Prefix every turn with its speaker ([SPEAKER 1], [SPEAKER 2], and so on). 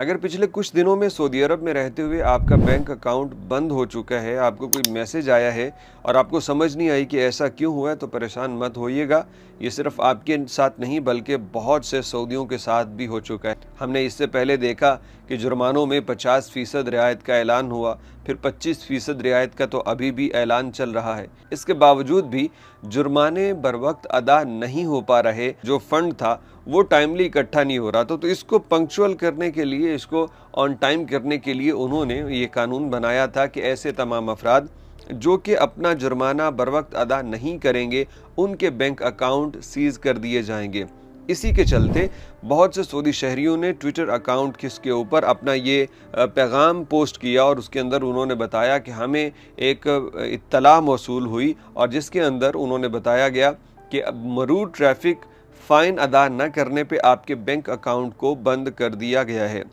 [SPEAKER 1] अगर पिछले कुछ दिनों में सऊदी अरब में रहते हुए आपका बैंक अकाउंट बंद हो चुका है, आपको कोई मैसेज आया है और आपको समझ नहीं आई कि ऐसा क्यों हुआ है, तो परेशान मत होइएगा। ये सिर्फ आपके साथ नहीं बल्कि बहुत से सऊदियों के साथ भी हो चुका है। हमने इससे पहले देखा कि जुर्मानों में 50% रियायत का ऐलान हुआ, फिर 25% रियायत का तो अभी भी ऐलान चल रहा है। इसके बावजूद भी जुर्माने बर वक्त अदा नहीं हो पा रहे, जो फंड था वो टाइमली इकट्ठा नहीं हो रहा। तो इसको पंक्चुअल करने के लिए, इसको ऑन टाइम करने के लिए उन्होंने ये कानून बनाया था कि ऐसे तमाम अफराद जो कि अपना जुर्माना बर वक्त अदा नहीं करेंगे, उनके बैंक अकाउंट सीज कर दिए जाएंगे। इसी के चलते बहुत से सऊदी शहरियों ने ट्विटर अकाउंट के ऊपर अपना ये पैगाम पोस्ट किया और उसके अंदर उन्होंने बताया कि हमें एक इत्तला मौसूल हुई और जिसके अंदर उन्होंने बताया गया कि अब मरूर ट्रैफिक फ़ाइन अदा न करने पे आपके बैंक अकाउंट को बंद कर दिया गया है।